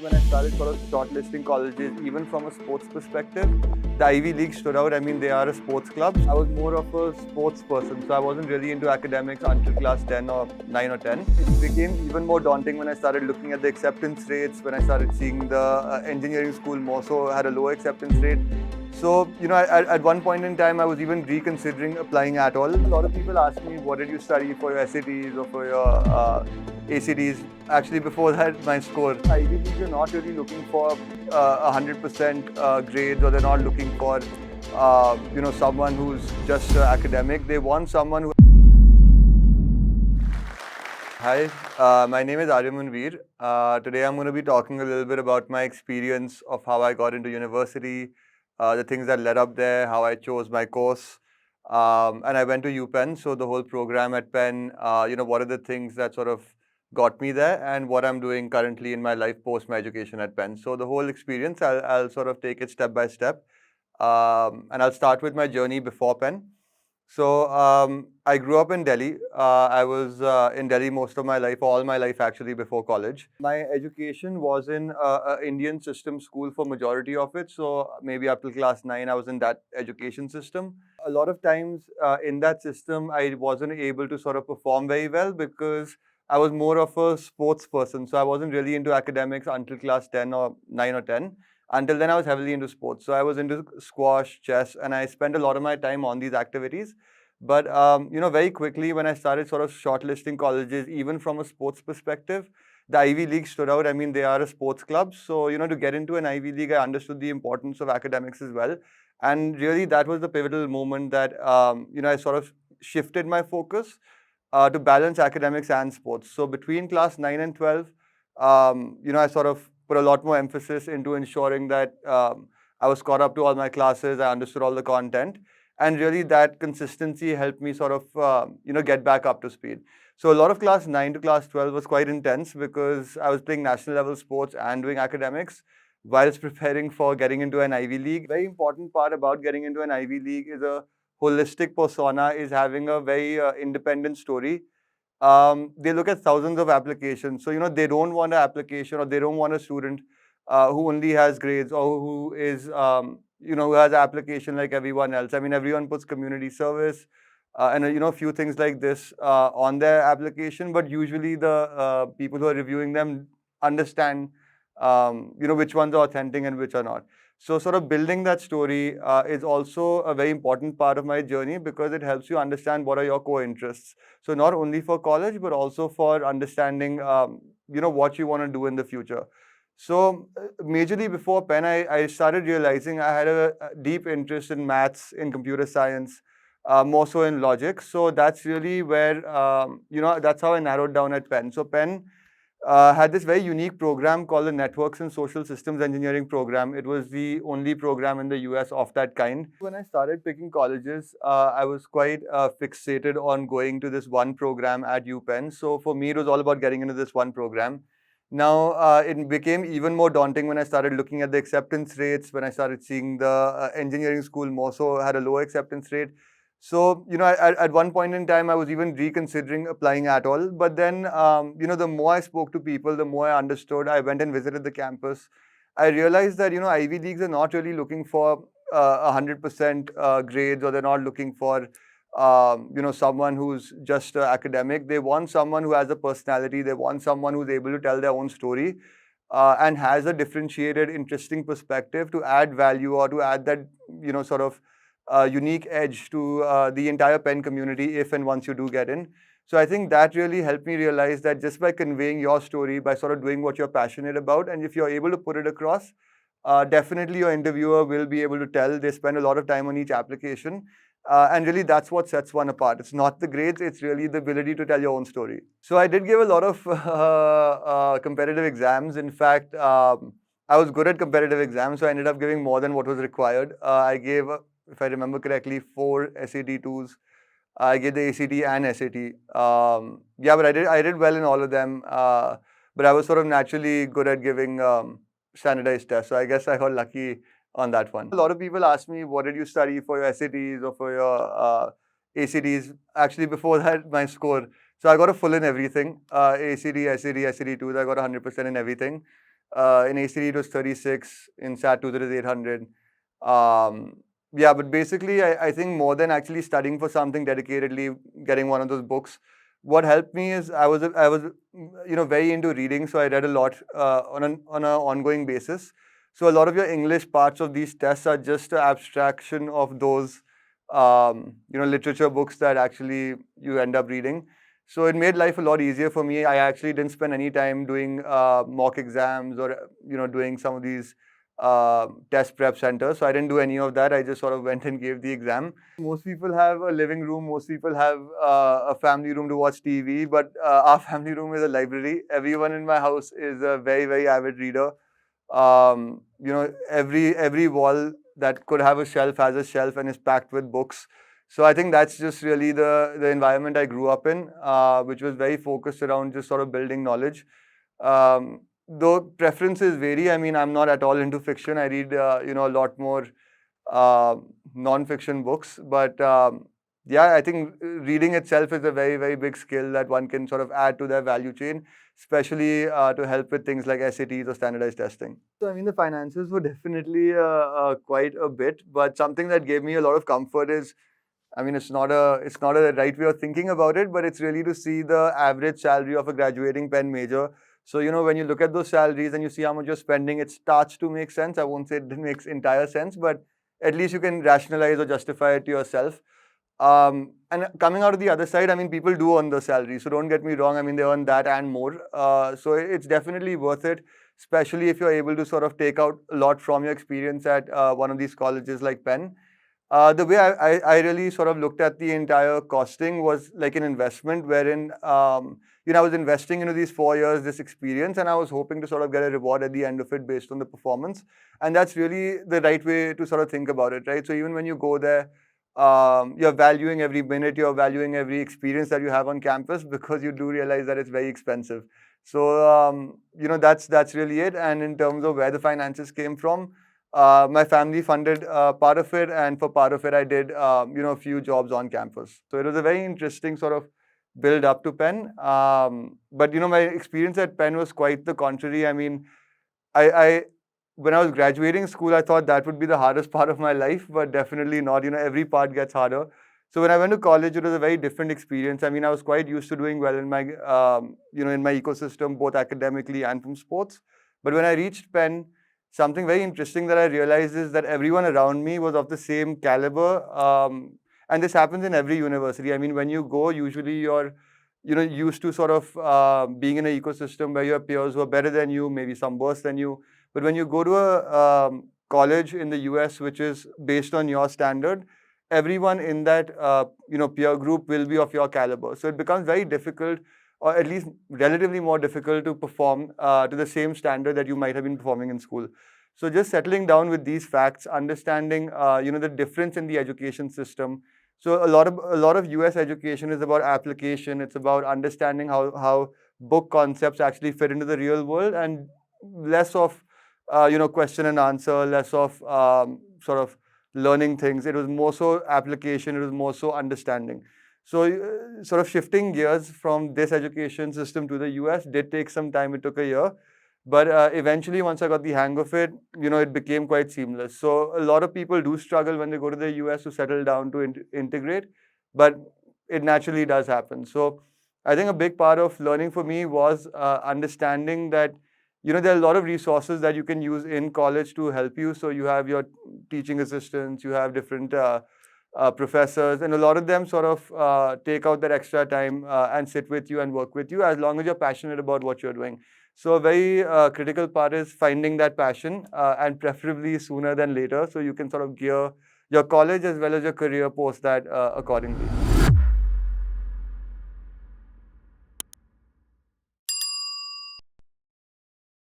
When I started sort of shortlisting colleges, even from a sports perspective, the Ivy League stood out. I mean, they are a sports club. I was more of a sports person, so I wasn't really into academics until class 10 or 9 or 10. It became even more daunting when I started looking at the acceptance rates, when I started seeing the engineering school more so had a lower acceptance rate. So, at one point in time, I was even reconsidering applying at all. A lot of people ask me, what did you study for your SATs or for your ACDs? Actually, before that, my score. Ivy Leagues are not really looking for 100% grades, or they're not looking for, someone who's just academic. They want someone who. Hi, my name is Aryaman Vir. Today I'm going to be talking a little bit about my experience of how I got into university, the things that led up there, how I chose my course. And I went to UPenn, so the whole program at Penn, what are the things that sort of got me there and what I'm doing currently in my life post my education at Penn. So the whole experience, I'll sort of take it step by step. And I'll start with my journey before Penn. So I grew up in Delhi. I was in Delhi most of my life, all my life actually before college. My education was in a Indian system school for majority of it. So maybe up till class 9, I was in that education system. A lot of times in that system, I wasn't able to sort of perform very well because I was more of a sports person. So I wasn't really into academics until class 10 or 9 or 10. Until then, I was heavily into sports. So I was into squash, chess, and I spent a lot of my time on these activities. But very quickly when I started sort of shortlisting colleges, even from a sports perspective, the Ivy League stood out. I mean, they are a sports club. So, to get into an Ivy League, I understood the importance of academics as well. And really, that was the pivotal moment that, I sort of shifted my focus to balance academics and sports. So between class 9 and 12, I sort of put a lot more emphasis into ensuring that I was caught up to all my classes, I understood all the content, and really that consistency helped me sort of, get back up to speed. So a lot of class 9 to class 12 was quite intense because I was playing national level sports and doing academics whilst preparing for getting into an Ivy League. Very important part about getting into an Ivy League is a holistic persona, is having a very independent story. They look at thousands of applications. So, they don't want an application, or they don't want a student who only has grades, or who is, who has application like everyone else. I mean, everyone puts community service and, a few things like this on their application. But usually the people who are reviewing them understand, which ones are authentic and which are not. So sort of building that story is also a very important part of my journey because it helps you understand what are your core interests. So not only for college, but also for understanding, what you want to do in the future. So majorly before Penn, I started realizing I had a deep interest in maths, in computer science, more so in logic. So that's really where, that's how I narrowed down at Penn. So Penn had this very unique program called the Networks and Social Systems Engineering program. It was the only program in the US of that kind. When I started picking colleges, I was quite fixated on going to this one program at UPenn. So for me, it was all about getting into this one program. Now, it became even more daunting when I started looking at the acceptance rates, when I started seeing the engineering school more so had a lower acceptance rate. So, at one point in time, I was even reconsidering applying at all. But then, the more I spoke to people, the more I understood. I went and visited the campus. I realized that, Ivy Leagues are not really looking for 100% grades, or they're not looking for, someone who's just academic. They want someone who has a personality. They want someone who's able to tell their own story and has a differentiated, interesting perspective to add value, or to add that, sort of unique edge to the entire Penn community if and once you do get in. So I think that really helped me realize that just by conveying your story, by sort of doing what you're passionate about, and if you're able to put it across, definitely your interviewer will be able to tell. They spend a lot of time on each application. And really, that's what sets one apart. It's not the grades, it's really the ability to tell your own story. So I did give a lot of competitive exams. In fact, I was good at competitive exams, so I ended up giving more than what was required. I gave, if I remember correctly, 4 SAT2s. I gave the ACT and SAT. Yeah, but I did well in all of them. But I was sort of naturally good at giving standardized tests. So I guess I got lucky on that one. A lot of people ask me, what did you study for your SATs or for your ACTs? Actually, before that, my score. So I got a full in everything. ACT, SAT, SAT2s, I got 100% in everything. In ACT it was 36. In SAT 2 it is 800. Yeah, but basically, I think more than actually studying for something dedicatedly, getting one of those books, what helped me is I was very into reading, so I read a lot on an ongoing basis. So a lot of your English parts of these tests are just an abstraction of those literature books that actually you end up reading. So it made life a lot easier for me. I actually didn't spend any time doing mock exams or doing some of these test prep centers. So I didn't do any of that. I just sort of went and gave the exam. Most people have a living room. Most people have a family room to watch TV. But our family room is a library. Everyone in my house is a very, very avid reader. Every wall that could have a shelf has a shelf and is packed with books. So I think that's just really the environment I grew up in, which was very focused around just sort of building knowledge. Though preferences vary. I mean, I'm not at all into fiction. I read a lot more non-fiction books. But yeah, I think reading itself is a very, very big skill that one can sort of add to their value chain, especially to help with things like SATs or standardized testing. So I mean, the finances were definitely quite a bit, but something that gave me a lot of comfort is, I mean, it's not a right way of thinking about it, but it's really to see the average salary of a graduating Penn major. So, when you look at those salaries and you see how much you're spending, it starts to make sense. I won't say it makes entire sense, but at least you can rationalize or justify it to yourself. And coming out of the other side, I mean, people do earn the salary. So don't get me wrong. I mean, they earn that and more. So it's definitely worth it, especially if you're able to sort of take out a lot from your experience at one of these colleges like Penn. The way I really sort of looked at the entire costing was like an investment wherein, I was investing into these 4 years, this experience, and I was hoping to sort of get a reward at the end of it based on the performance. And that's really the right way to sort of think about it, right? So even when you go there, you're valuing every minute, you're valuing every experience that you have on campus because you do realize that it's very expensive. So, that's really it. And in terms of where the finances came from, my family funded part of it, and for part of it, I did a few jobs on campus. So it was a very interesting sort of build up to Penn. But my experience at Penn was quite the contrary. I mean, I when I was graduating school, I thought that would be the hardest part of my life, but definitely not. Every part gets harder. So when I went to college, it was a very different experience. I mean, I was quite used to doing well in my in my ecosystem, both academically and from sports. But when I reached Penn, something very interesting that I realized is that everyone around me was of the same caliber. And this happens in every university. I mean, when you go, usually you're used to sort of being in an ecosystem where your peers were better than you, maybe some worse than you. But when you go to a college in the US, which is based on your standard, everyone in that peer group will be of your caliber. So it becomes very difficult, or at least relatively more difficult, to perform to the same standard that you might have been performing in school. So just settling down with these facts, understanding the difference in the education system. So a lot of US education is about application. It's about understanding how book concepts actually fit into the real world, and less of question and answer, less of sort of learning things. It was more so application. It was more so understanding. So sort of shifting gears from this education system to the US did take some time. It took a year. But eventually, once I got the hang of it, it became quite seamless. So a lot of people do struggle when they go to the US to settle down to integrate, but it naturally does happen. So I think a big part of learning for me was understanding that there are a lot of resources that you can use in college to help you. So you have your teaching assistants, you have different professors, and a lot of them sort of take out that extra time and sit with you and work with you as long as you're passionate about what you're doing. So a very critical part is finding that passion, and preferably sooner than later, so you can sort of gear your college as well as your career post that accordingly.